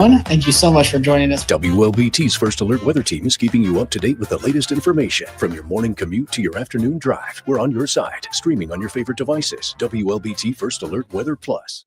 Thank you so much for joining us. WLBT's First Alert Weather Team is keeping you up to date with the latest information. From your morning commute to your afternoon drive, we're on your side, streaming on your favorite devices. WLBT First Alert Weather Plus.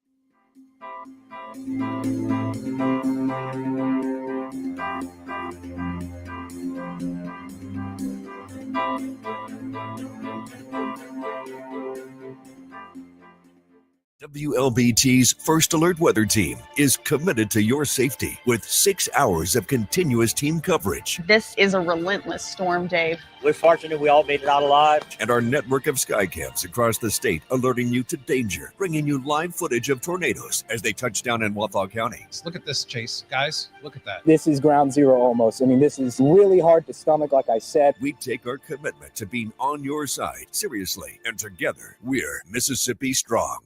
WLBT's First Alert Weather Team is committed to your safety with 6 hours of continuous team coverage. This is a relentless storm, Dave. We're fortunate we all made it out alive. And our network of sky cams across the state alerting you to danger, bringing you live footage of tornadoes as they touch down in Wathau County. Look at this, Chase. Guys, look at that. This is ground zero almost. I mean, this is really hard to stomach, like I said. We take our commitment to being on your side seriously, and together, we're Mississippi Strong.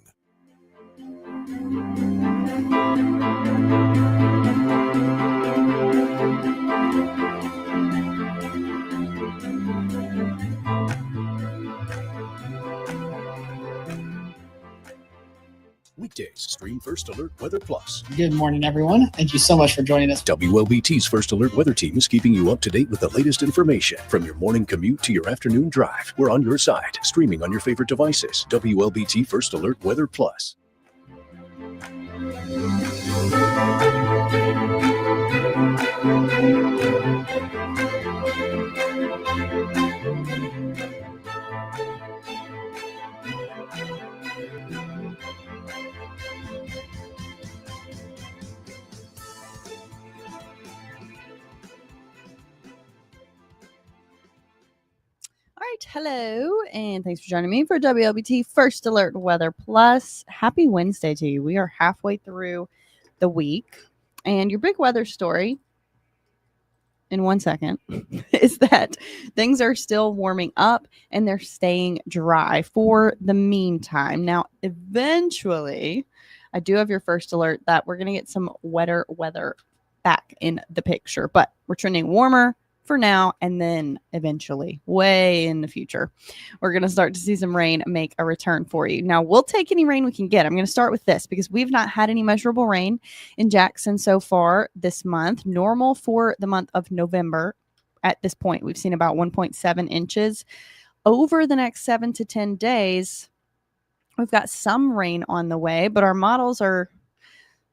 Weekdays, stream First Alert Weather Plus. Good morning, everyone. Thank you so much for joining us. WLBT's First Alert Weather Team is keeping you up to date with the latest information. From your morning commute to your afternoon drive, we're on your side, streaming on your favorite devices. WLBT First Alert Weather Plus. Hello, and thanks for joining me for WLBT First Alert Weather Plus. Happy Wednesday to you. We are halfway through the week, and your big weather story in 1 second is that things are still warming up and they're staying dry for the meantime. Now, eventually, I do have your first alert that we're going to get some wetter weather back in the picture, but we're trending warmer for now, and then eventually, way in the future, we're going to start to see some rain make a return for you. Now, we'll take any rain we can get. I'm going to start with this because we've not had any measurable rain in Jackson so far this month. Normal for the month of November. At this point, we've seen about 1.7 inches. Over the next 7 to 10 days, we've got some rain on the way, but our models are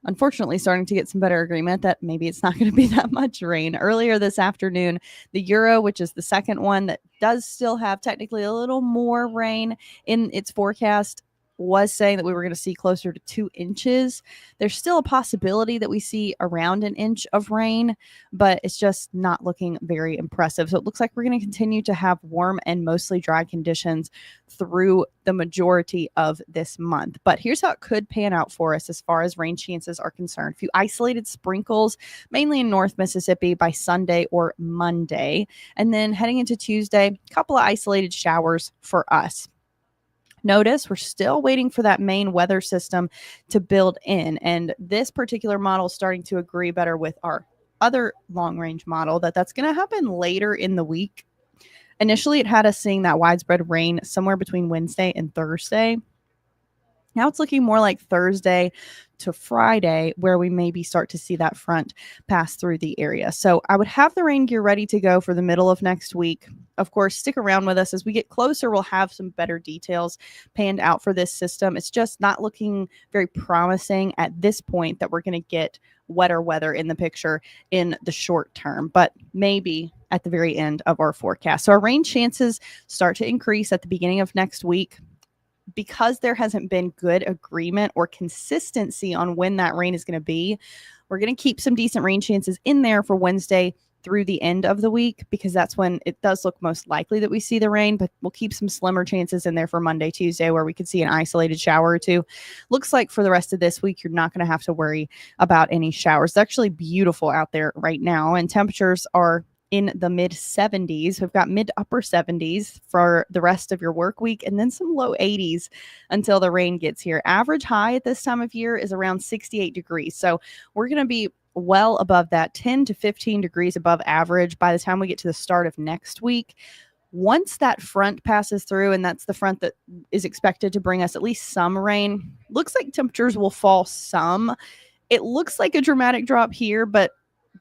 unfortunately starting to get some better agreement that maybe it's not going to be that much rain. Earlier this afternoon, the Euro, which is the second one that does still have technically a little more rain in its forecast, was saying that we were going to see closer to 2 inches. There's still a possibility that we see around an inch of rain, but it's just not looking very impressive. So it looks like we're going to continue to have warm and mostly dry conditions through the majority of this month. But here's how it could pan out for us as far as rain chances are concerned. A few isolated sprinkles, mainly in North Mississippi by Sunday or Monday. And then heading into Tuesday, a couple of isolated showers for us. Notice we're still waiting for that main weather system to build in. And this particular model is starting to agree better with our other long-range model that's going to happen later in the week. Initially, it had us seeing that widespread rain somewhere between Wednesday and Thursday. Now it's looking more like Thursday to Friday where we maybe start to see that front pass through the area. So I would have the rain gear ready to go for the middle of next week. Of course, stick around with us. As we get closer, we'll have some better details panned out for this system. It's just not looking very promising at this point that we're going to get wetter weather in the picture in the short term, but maybe at the very end of our forecast. So our rain chances start to increase at the beginning of next week. Because there hasn't been good agreement or consistency on when that rain is going to be, we're going to keep some decent rain chances in there for Wednesday through the end of the week, because that's when it does look most likely that we see the rain, but we'll keep some slimmer chances in there for Monday, Tuesday, where we could see an isolated shower or two. Looks like for the rest of this week, you're not going to have to worry about any showers. It's actually beautiful out there right now, and temperatures are in the mid 70s. We've got mid to upper 70s for the rest of your work week, and then some low 80s until the rain gets here. Average high at this time of year is around 68 degrees. So we're going to be well above that, 10 to 15 degrees above average by the time we get to the start of next week. Once that front passes through, and that's the front that is expected to bring us at least some rain, looks like temperatures will fall some It looks like a dramatic drop here, but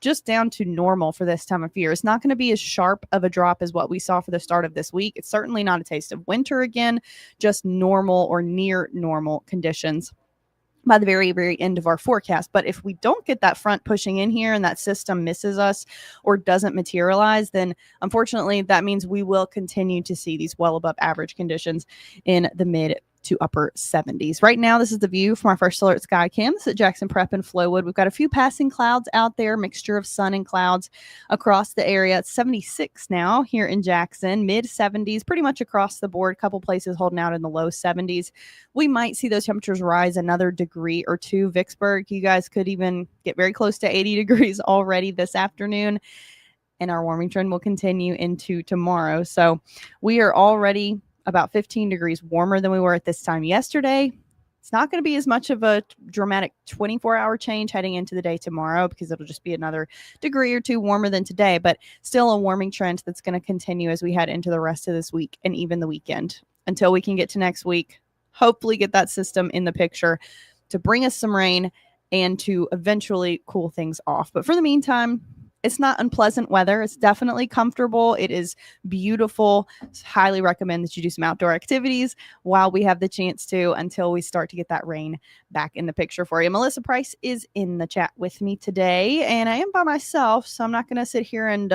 just down to normal for this time of year. It's not going to be as sharp of a drop as what we saw for the start of this week. It's certainly not a taste of winter again, just normal or near normal conditions by the very, very end of our forecast. But if we don't get that front pushing in here and that system misses us or doesn't materialize, then unfortunately that means we will continue to see these well above average conditions in the mid to upper 70s. Right now, this is the view from our First Alert Sky Cam. This is at Jackson Prep in Flowood. We've got a few passing clouds out there, mixture of sun and clouds across the area. It's 76 now here in Jackson, mid 70s, pretty much across the board. A couple places holding out in the low 70s. We might see those temperatures rise another degree or two. Vicksburg, you guys could even get very close to 80 degrees already this afternoon. And our warming trend will continue into tomorrow. So we are already about 15 degrees warmer than we were at this time yesterday. It's not going to be as much of a dramatic 24-hour change heading into the day tomorrow because it'll just be another degree or two warmer than today, but still a warming trend that's going to continue as we head into the rest of this week and even the weekend until we can get to next week. Hopefully get that system in the picture to bring us some rain and to eventually cool things off. But for the meantime, it's not unpleasant weather. It's definitely comfortable. It is beautiful. Highly recommend that you do some outdoor activities while we have the chance to until we start to get that rain back in the picture for you. Melissa Price is in the chat with me today, and I am by myself, so I'm not going to sit here and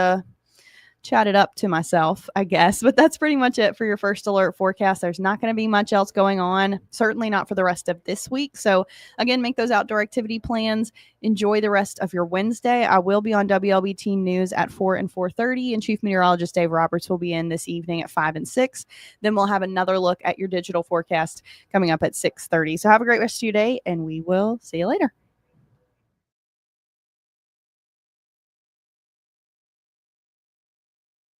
chat it up to myself, I guess. But that's pretty much it for your First Alert forecast. There's not going to be much else going on, certainly not for the rest of this week. So again, make those outdoor activity plans. Enjoy the rest of your Wednesday. I will be on WLBT News at 4 and 4:30, and Chief Meteorologist Dave Roberts will be in this evening at 5 and 6. Then we'll have another look at your digital forecast coming up at 6:30. So have a great rest of your day, and we will see you later.